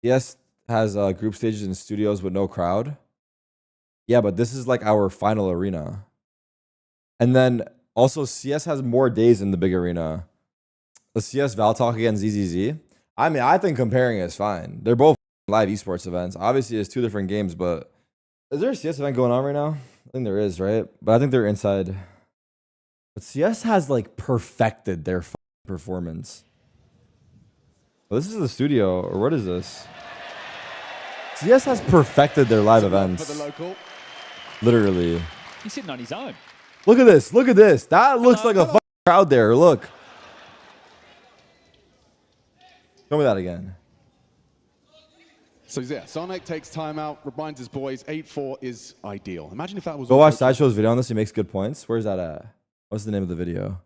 CS has group stages in studios with no crowd. Yeah, but this is like our final arena. And then also CS has more days in the big arena. The CS Val Talk against ZZZ. I mean, I think comparing is fine. They're both live esports events. Obviously, it's two different games, but is there a CS event going on right now? I think there is, right? But I think they're inside. But CS has like perfected their performance. Oh, this is the studio, or what is this? CS has perfected their live events. Literally. He's sitting on his own. Look at this. Look at this. That looks like a crowd there. Look. Show me that again. So yeah, Sonic takes time out, reminds his boys 8-4 is ideal. Imagine if that was... Go watch Sideshow's video on this. He makes good points. Where's that at? What's the name of the video?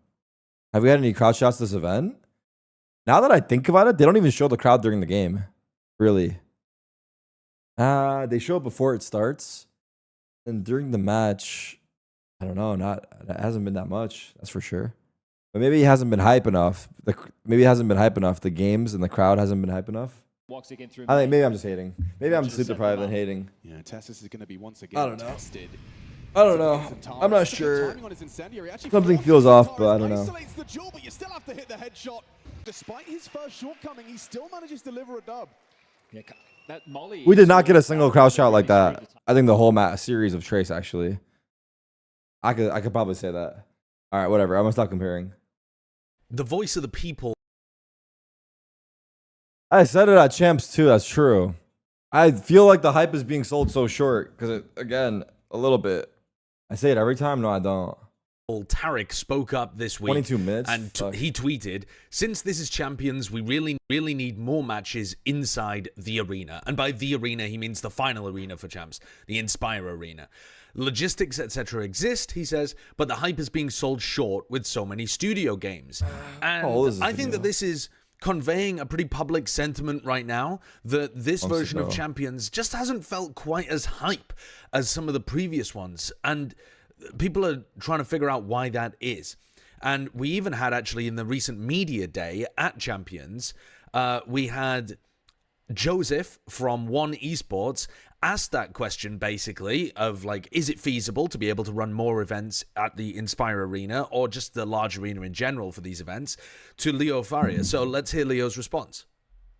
Have we had any crowd shots this event? Now that I think about it, they don't even show the crowd during the game. Really. They show it before it starts. And during the match, I don't know. It hasn't been that much. That's for sure. But maybe it hasn't been hype enough. Maybe it hasn't been hype enough. The games and the crowd hasn't been hype enough. Walks again through. I think maybe I'm just hating. Maybe I'm sleep deprived and hating. Yeah, Tessus is going to be once again tested. I don't know. I'm not sure. Something feels off, but I don't know. Despite his first shortcoming, he still manages to deliver a dub. Yeah, that Molly. We did not get a single crowd shot like that. I think the whole series of Trace, actually. I could probably say that. All right, whatever. I'm gonna stop comparing. The voice of the people. I said it at Champs too. That's true. I feel like the hype is being sold so short because, again, a little bit. I say it every time. No, I don't. Tarik spoke up this week 22 minutes, and he tweeted, "Since this is Champions, we really need more matches inside the arena." And by the arena, he means the final arena for Champs, the Inspire Arena. Logistics, etc. exist, he says, but the hype is being sold short with so many studio games. And I think that this is conveying a pretty public sentiment right now that this version of Champions just hasn't felt quite as hype as some of the previous ones. And people are trying to figure out why that is. And we even had, actually, in the recent media day at Champions, we had Joseph from One Esports asked that question, basically, of like, is it feasible to be able to run more events at the Inspire Arena or just the large arena in general for these events, to Leo Faria. So let's hear Leo's response.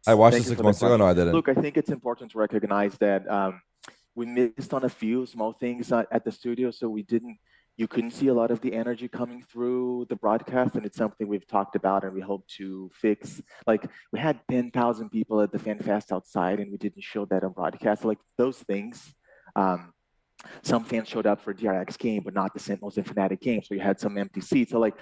I watched this 6 months ago. No, I didn't. Look, I think it's important to recognize that we missed on a few small things at the studio, so you couldn't see a lot of the energy coming through the broadcast, and it's something we've talked about and we hope to fix. Like, we had 10,000 people at the Fan Fest outside, and we didn't show that on broadcast. So, like, those things. Some fans showed up for DRX game, but not the Sentinels and Fnatic game, so you had some empty seats. So, like,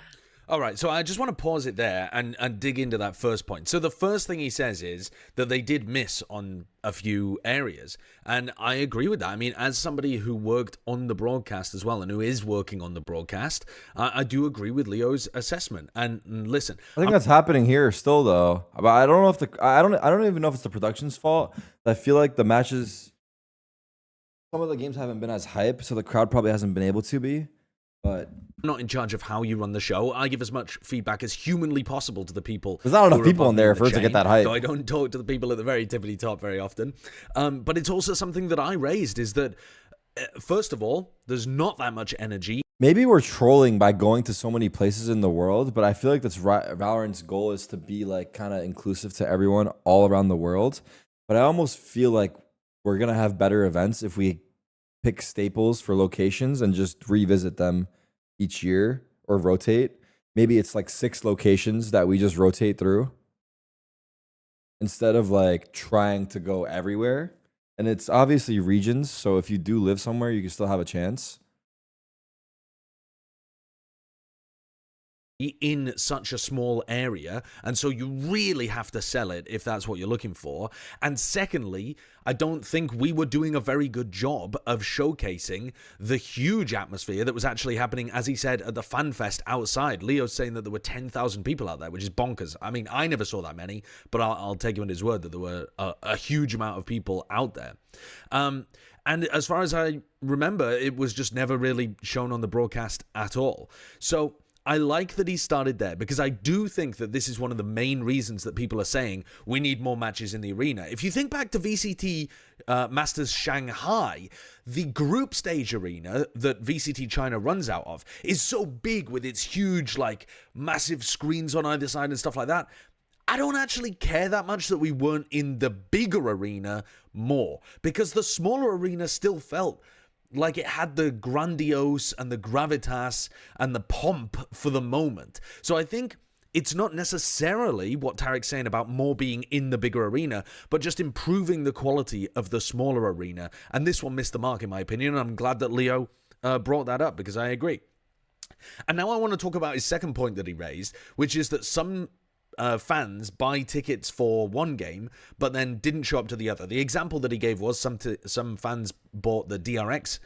all right, so I just want to pause it there and dig into that first point. So the first thing he says is that they did miss on a few areas, and I agree with that. I mean, as somebody who worked on the broadcast as well and who is working on the broadcast, I do agree with Leo's assessment. And listen, I think that's happening here still, though. But I don't know if I don't even know if it's the production's fault. I feel like the matches, some of the games haven't been as hype, so the crowd probably hasn't been able to be. But I'm not in charge of how you run the show. I give as much feedback as humanly possible to the people. There's not enough people in there for it to get that hype. So I don't talk to the people at the very tippity top very often. But it's also something that I raised, is that, first of all, there's not that much energy. Maybe we're trolling by going to so many places in the world, but I feel like that's Valorant's goal is to be like kind of inclusive to everyone all around the world. But I almost feel like we're going to have better events if we pick staples for locations and just revisit them each year or rotate. Maybe it's like 6 locations that we just rotate through instead of like trying to go everywhere. And it's obviously regions, so if you do live somewhere, you can still have a chance. In such a small area, and so you really have to sell it if that's what you're looking for. And secondly, I don't think we were doing a very good job of showcasing the huge atmosphere that was actually happening, as he said, at the Fan Fest outside. Leo's saying that there were 10,000 people out there, which is bonkers. I mean, I never saw that many, but I'll take him at his word that there were a huge amount of people out there. And as far as I remember, it was just never really shown on the broadcast at all. So I like that he started there because I do think that this is one of the main reasons that people are saying we need more matches in the arena. If you think back to VCT Masters Shanghai, the group stage arena that VCT China runs out of is so big with its huge, like, massive screens on either side and stuff like that. I don't actually care that much that we weren't in the bigger arena more, because the smaller arena still felt like it had the grandiose and the gravitas and the pomp for the moment. So I think it's not necessarily what Tarik's saying about more being in the bigger arena, but just improving the quality of the smaller arena. And this one missed the mark, in my opinion. And I'm glad that Leo brought that up, because I agree. And now I want to talk about his second point that he raised, which is that some fans buy tickets for one game, but then didn't show up to the other. The example that he gave was some fans bought the DRX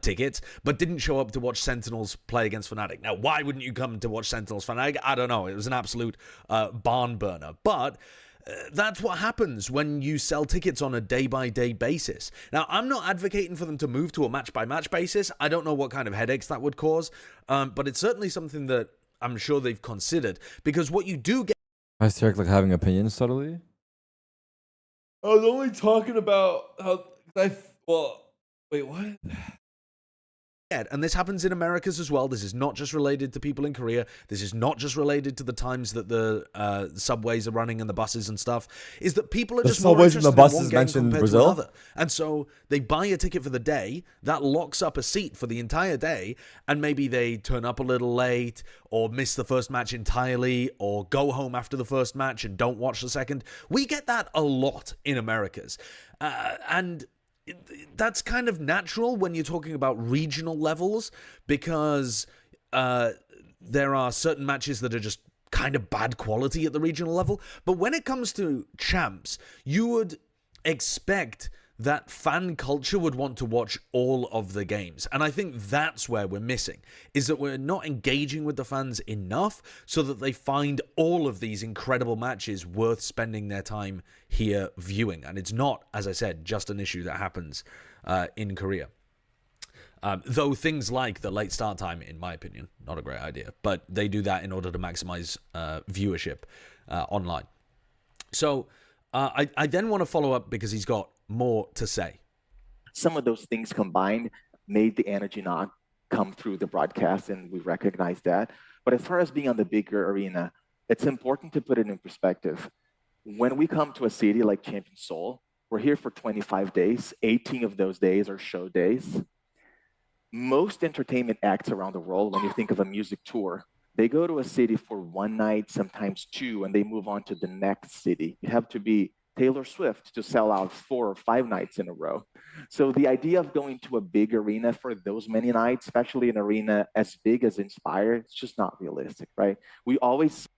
tickets, but didn't show up to watch Sentinels play against Fnatic. Now, why wouldn't you come to watch Sentinels Fnatic? I don't know. It was an absolute barn burner. But that's what happens when you sell tickets on a day-by-day basis. Now, I'm not advocating for them to move to a match-by-match basis. I don't know what kind of headaches that would cause, but it's certainly something that I'm sure they've considered, because what you do get... Why is Tarik like having opinions subtly? I was only talking about how wait, what? And this happens in Americas as well. This is not just related to people in Korea. This is not just related to the times that the subways are running and the buses and stuff. Is that people are just more subways and interested the buses in one game mentioned compared Brazil? to another. And so they buy a ticket for the day, that locks up a seat for the entire day, and maybe they turn up a little late, or miss the first match entirely, or go home after the first match and don't watch the second. We get that a lot in Americas. And that's kind of natural when you're talking about regional levels, because there are certain matches that are just kind of bad quality at the regional level. But when it comes to champs, you would expect that fan culture would want to watch all of the games. And I think that's where we're missing, is that we're not engaging with the fans enough so that they find all of these incredible matches worth spending their time here viewing. And it's not, as I said, just an issue that happens in Korea. Though things like the late start time, in my opinion, not a great idea, but they do that in order to maximize viewership online. So I then want to follow up, because he's got more to say. Some of those things combined made the energy not come through the broadcast, and we recognize that. But as far as being on the bigger arena, it's important to put it in perspective. When we come to a city like Champion Seoul, we're here for 25 days. 18 of those days are show days. Most entertainment acts around the world, when you think of a music tour, they go to a city for one night, sometimes two, and they move on to the next city. You have to be Taylor Swift to sell out 4 or 5 nights in a row. So the idea of going to a big arena for those many nights, especially an arena as big as Inspire, it's just not realistic, right? We always...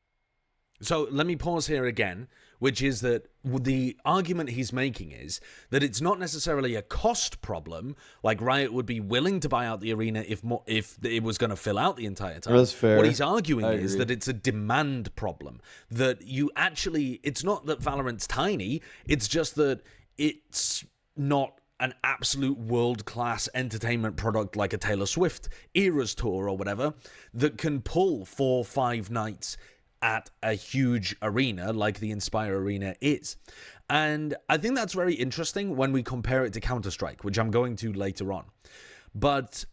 So let me pause here again, which is that the argument he's making is that it's not necessarily a cost problem, like Riot would be willing to buy out the arena if it was going to fill out the entire time. That's fair. What he's arguing I is agree. that it's a demand problem, that you actually, it's not that Valorant's tiny, it's just that it's not an absolute world-class entertainment product like a Taylor Swift Eras Tour or whatever that can pull 4 or 5 nights at a huge arena like the Inspire Arena is. And I think that's very interesting when we compare it to Counter-Strike, which I'm going to later on. But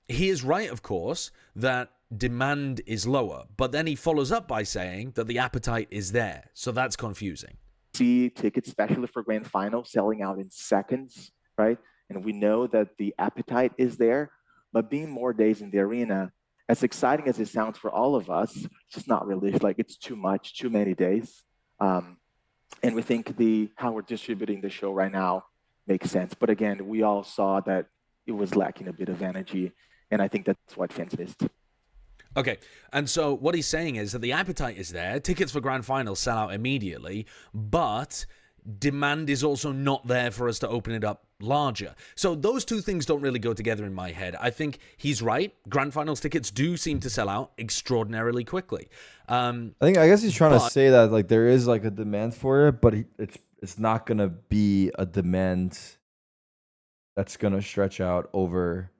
he is right, of course, that demand is lower. But then he follows up by saying that the appetite is there. So that's confusing. See tickets, especially for grand final, selling out in seconds, right? And we know that the appetite is there, but being more days in the arena, as exciting as it sounds for all of us, it's just not realistic. Like, it's too much, too many days. And we think how we're distributing the show right now makes sense. But again, we all saw that it was lacking a bit of energy, and I think that's what fans missed. Okay, and so what he's saying is that the appetite is there, tickets for grand finals sell out immediately, but demand is also not there for us to open it up larger. So those two things don't really go together in my head. I think he's right. Grand finals tickets do seem to sell out extraordinarily quickly. I guess he's trying to say that like there is like a demand for it, but it's not gonna be a demand that's gonna stretch out over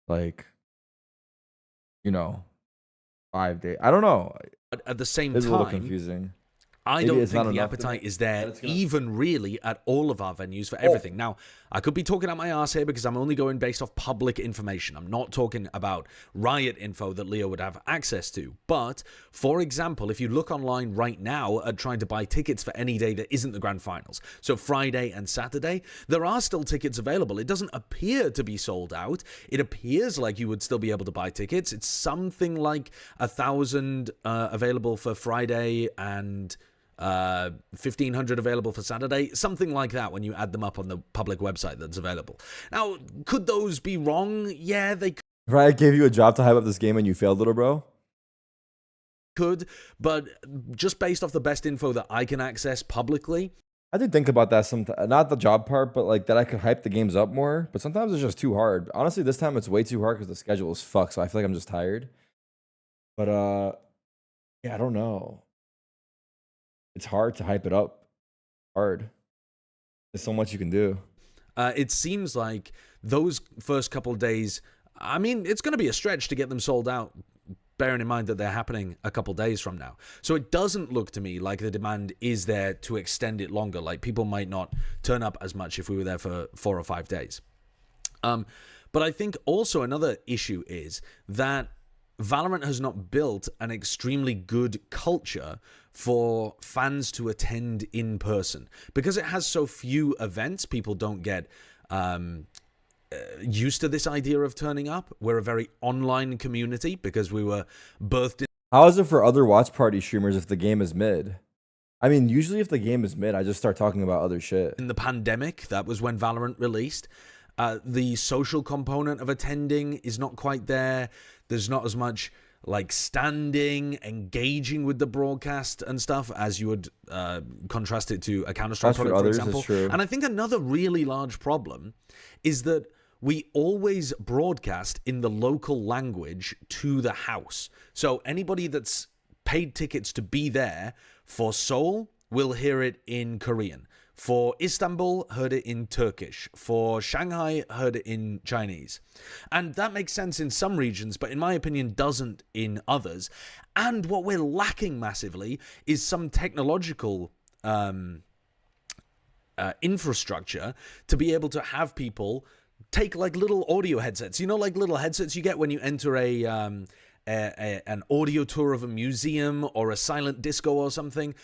like, you know, 5 days. I don't know. But at the same It's a little time, confusing. I Maybe don't it's not think the enough appetite that is there it's gonna- even really at all of our venues for everything. Now, I could be talking out my ass here because I'm only going based off public information. I'm not talking about Riot info that Leo would have access to. But, for example, if you look online right now at trying to buy tickets for any day that isn't the grand finals, so Friday and Saturday, there are still tickets available. It doesn't appear to be sold out. It appears like you would still be able to buy tickets. It's something like 1,000 available for Friday and 1,500 available for Saturday, something like that when you add them up on the public website that's available. Now, could those be wrong? Yeah, they Riot gave you a job to hype up this game and you failed, little bro. could, but just based off the best info that I can access publicly, I did think about that sometimes. Not the job part, but like that I could hype the games up more. But sometimes it's just too hard. Honestly, this time it's way too hard because the schedule is fucked. So I feel like I'm just tired. But yeah, I don't know. It's hard to hype it up. Hard. There's so much you can do. it seems like those first couple of days, I mean, it's going to be a stretch to get them sold out, bearing in mind that they're happening a couple days from now. So it doesn't look to me like the demand is there to extend it longer. Like, people might not turn up as much if we were there for 4 or 5 days. But I think also another issue is that Valorant has not built an extremely good culture for fans to attend in person. Because it has so few events, people don't get used to this idea of turning up. We're a very online community because we were birthed in... How is it for other watch party streamers if the game is mid? I mean, usually if the game is mid, I just start talking about other shit. In the pandemic, that was when Valorant released. The social component of attending is not quite there. There's not as much like standing, engaging with the broadcast and stuff as you would contrast it to a Counter-Strike product, for example. And I think another really large problem is that we always broadcast in the local language to the house. So anybody that's paid tickets to be there for Seoul will hear it in Korean. For Istanbul, heard it in Turkish. For Shanghai, heard it in Chinese. And that makes sense in some regions, but in my opinion, doesn't in others. And what we're lacking massively is some technological infrastructure to be able to have people take like little audio headsets. You know, like little headsets you get when you enter an audio tour of a museum or a silent disco or something.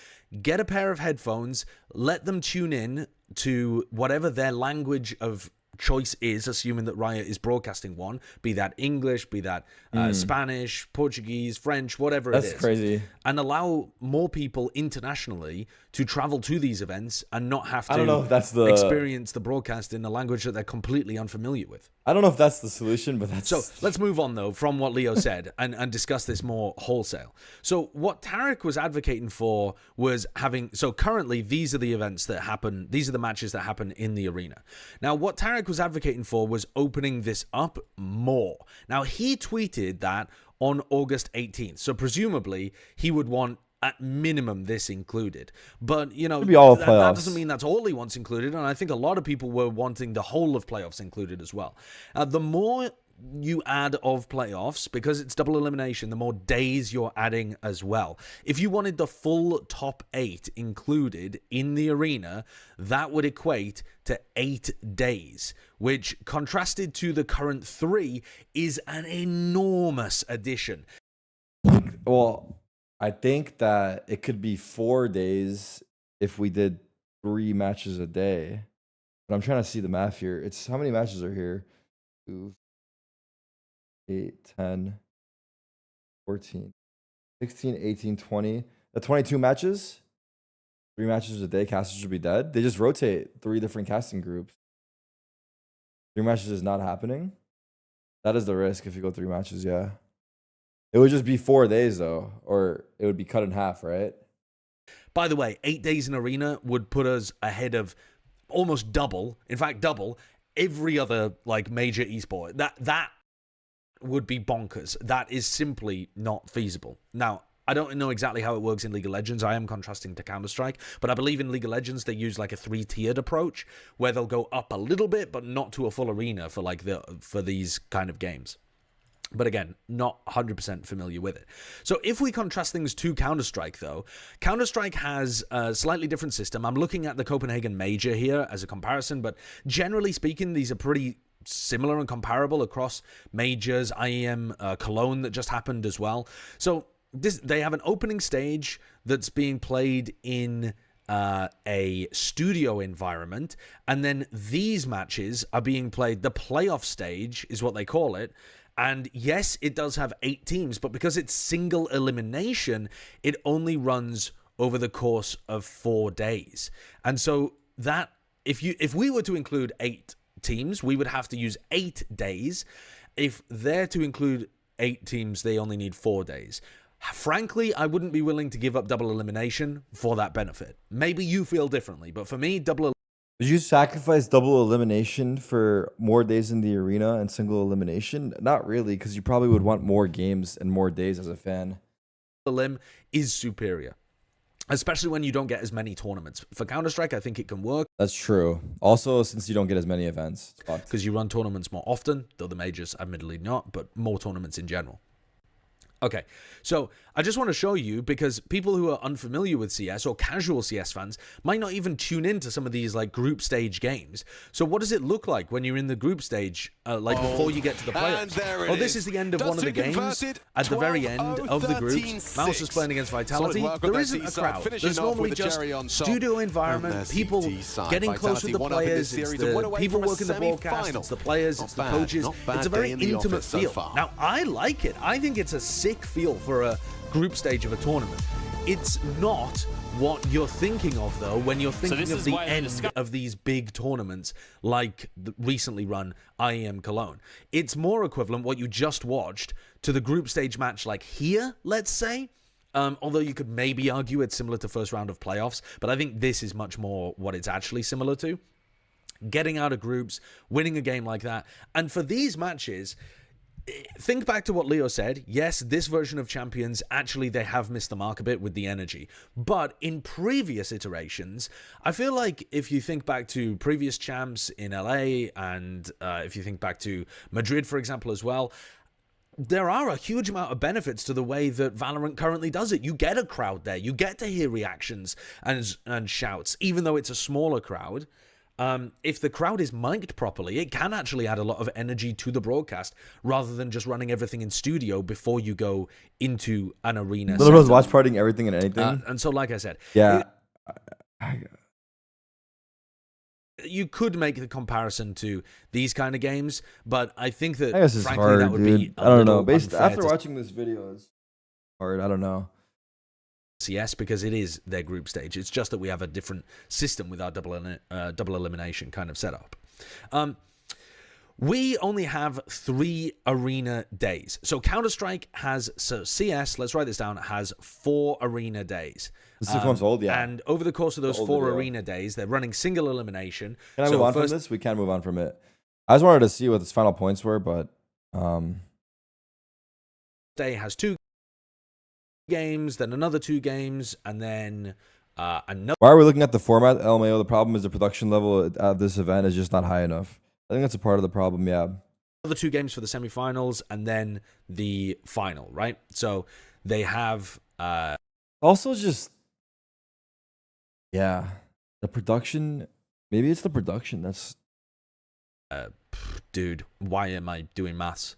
Get a pair of headphones, let them tune in to whatever their language of choice is, assuming that Riot is broadcasting one, be that English, be that Spanish, Portuguese, French, whatever it is. That's crazy. And allow more people internationally to travel to these events and not have to I don't know if that's the experience the broadcast in a language that they're completely unfamiliar with. I don't know if that's the solution, but that's... So let's move on, though, from what Leo said and discuss this more wholesale. So what Tarik was advocating for was having... So currently, these are the events that happen. These are the matches that happen in the arena. Now, what Tarik was advocating for was opening this up more. Now, he tweeted that on August 18th. So presumably, he would want at minimum this included. But, you know, that doesn't mean that's all he wants included. And I think a lot of people were wanting the whole of playoffs included as well. The more you add of playoffs, because it's double elimination, the more days you're adding as well. If you wanted the full top 8 included in the arena, that would equate to 8 days, which contrasted to the current 3 is an enormous addition. Well, I think that it could be 4 days if we did 3 matches a day. But I'm trying to see the math here. It's how many matches are here? 2, 8, 10, 14, 16, 18, 20. The 22 matches? 3 matches a day, casters should be dead. They just rotate 3 different casting groups. 3 matches is not happening. That is the risk if you go 3 matches, yeah. It would just be 4 days, though, or it would be cut in half, right? By the way, 8 days in arena would put us ahead of almost double, in fact, double, every other like major esport. That would be bonkers. That is simply not feasible. Now, I don't know exactly how it works in League of Legends. I am contrasting to Counter-Strike, but I believe in League of Legends they use like a 3-tiered approach where they'll go up a little bit, but not to a full arena for like for these kind of games. But again, not 100% familiar with it. So if we contrast things to Counter-Strike, though, Counter-Strike has a slightly different system. I'm looking at the Copenhagen Major here as a comparison, but generally speaking, these are pretty similar and comparable across majors. IEM Cologne that just happened as well. So they have an opening stage that's being played in a studio environment, and then these matches are being played. The playoff stage is what they call it. And yes, it does have 8 teams, but because it's single elimination, it only runs over the course of 4 days. And so that if we were to include 8 teams, we would have to use 8 days. If they're to include 8 teams, they only need 4 days. Frankly, I wouldn't be willing to give up double elimination for that benefit. Maybe you feel differently, but for me, Would you sacrifice double elimination for more days in the arena and single elimination? Not really, because you probably would want more games and more days as a fan. elim is superior, especially when you don't get as many tournaments. For Counter-Strike, I think it can work. That's true. Also, since you don't get as many events. Because you run tournaments more often, though the majors admittedly not, but more tournaments in general. Okay, so I just want to show you, because people who are unfamiliar with CS or casual CS fans might not even tune into some of these like group stage games. So what does it look like when you're in the group stage, before you get to the playoffs? Oh, this is the end of one of the games. At the very end of the groups, Mouse is playing against Vitality. There isn't a crowd. There's normally just studio environment, people getting close with the players. It's the people working the broadcast, it's the players, it's the coaches. It's a very intimate feel. Now, I like it. I think it's a sick feel for a group stage of a tournament. It's not what you're thinking of, though, when you're thinking of the end of these big tournaments like the recently run IEM Cologne. It's more equivalent, what you just watched, to the group stage match like here, let's say. Although you could maybe argue it's similar to first round of playoffs, but I think this is much more what it's actually similar to. Getting out of groups, winning a game like that. And for these matches, think back to what Leo said. Yes, this version of Champions, actually, they have missed the mark a bit with the energy. But in previous iterations, I feel like if you think back to previous champs in LA, and if you think back to Madrid, for example, as well, there are a huge amount of benefits to the way that Valorant currently does it. You get a crowd there. You get to hear reactions and shouts, even though it's a smaller crowd. If the crowd is mic'd properly, it can actually add a lot of energy to the broadcast rather than just running everything in studio before you go into an arena. Little watch partying everything and anything. And so, like I said, you could make the comparison to these kind of games, but I think that, I guess it's frankly, hard, that would dude. be I don't know. Based After watching this video, it's hard. I don't know. CS, because it is their group stage. It's just that we have a different system with our double elimination kind of setup. We only have 3 arena days. So Counter-Strike has, CS, let's write this down, has 4 arena days. The 6 months old, yeah. And over the course of those 4 arena days, they're running single elimination. Can I move on from this? We can move on from it. I just wanted to see what his final points were, but day has 2 games, then another 2 games, and then another. Why are we looking at the format, LMAO? The problem is the production level of this event is just not high enough. I think that's a part of the problem, yeah. Another 2 games for the semifinals, and then the final, right? So they have also just, yeah, the production. Maybe it's the production that's dude, why am I doing maths?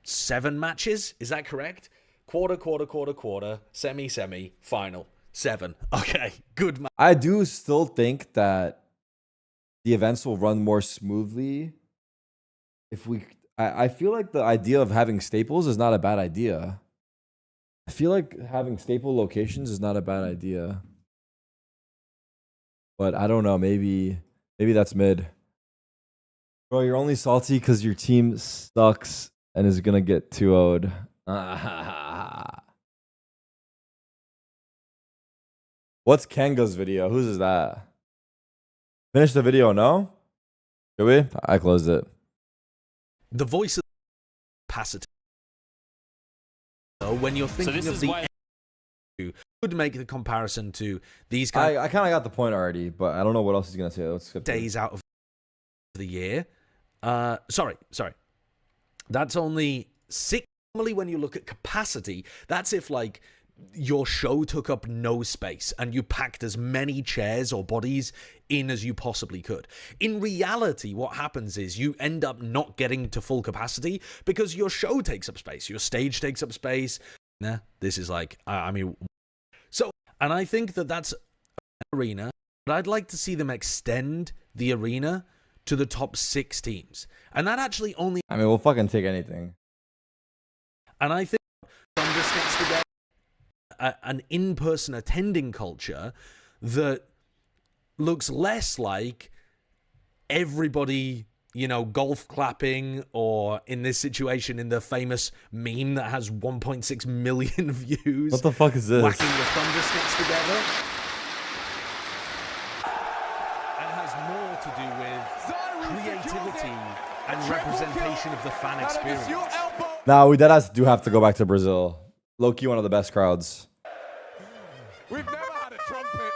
7 matches, is that correct? Quarter, semi, final. 7. Okay, good. I do still think that the events will run more smoothly if we. I feel like the idea of having staples is not a bad idea. I feel like having staple locations is not a bad idea. But I don't know. Maybe that's mid. Bro, you're only salty because your team sucks and is gonna get 2-0'd. What's Kanga's video? Whose is that? Finish the video, no? Should we? I closed it. The voice of capacity. So when you're thinking of the you could make the comparison to these guys. I kind of got the point already, but I don't know what else he's gonna say. Let's skip days out of the year. Sorry. That's only 6. Normally, when you look at capacity, that's if like your show took up no space and you packed as many chairs or bodies in as you possibly could. In reality, what happens is you end up not getting to full capacity because your show takes up space, your stage takes up space. Nah, this is like, I mean, so, and I think that that's an arena, but I'd like to see them extend the arena to the top 6 teams. And that actually only, I mean, we'll fucking take anything. and I think Thunder sticks together an in-person attending culture that looks less like everybody, you know, golf clapping, or in this situation, in the famous meme that has 1.6 million views. What the fuck is this? Whacking the thunder sticks together. And has more to do with creativity and representation of the fan experience. Nah, we deadass do have to go back to Brazil. Low-key one of the best crowds. We've never had a trumpet.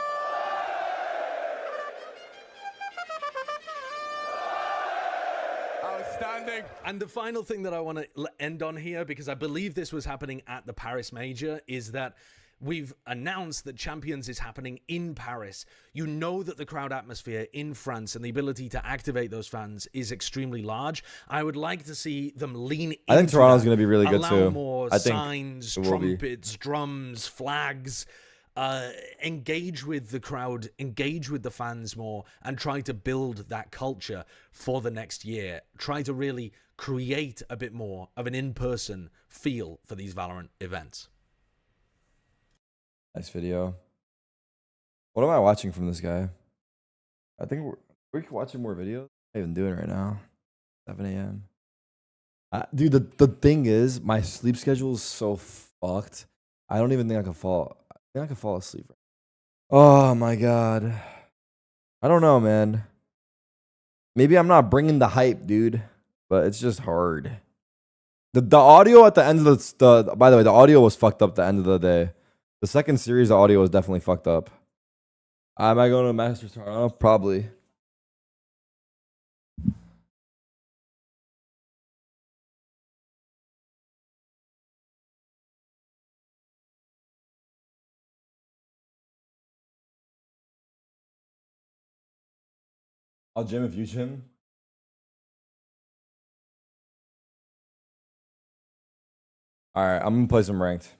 Outstanding. And the final thing that I want to end on here, because I believe this was happening at the Paris Major, is that we've announced that Champions is happening in Paris. You know that the crowd atmosphere in France and the ability to activate those fans is extremely large. I would like to see them lean into I think Toronto's that, going to be really good allow too. more I think signs, it will be. trumpets, drums, flags. Engage with the crowd, engage with the fans more, and try to build that culture for the next year. Try to really create a bit more of an in-person feel for these Valorant events. Nice video. What am I watching from this guy? I think we're watching more videos. What am I even doing right now? 7 a.m. Dude, the thing is, my sleep schedule is so fucked. I don't even think I can fall. I think I can fall asleep. Oh my god. I don't know, man. Maybe I'm not bringing the hype, dude. But it's just hard. The audio at the end of the by the way, the audio was fucked up at the end of the day. The second series, the audio was definitely fucked up. Am I going to Masters Toronto? Probably. I'll gym if you gym. All right, I'm gonna play some ranked.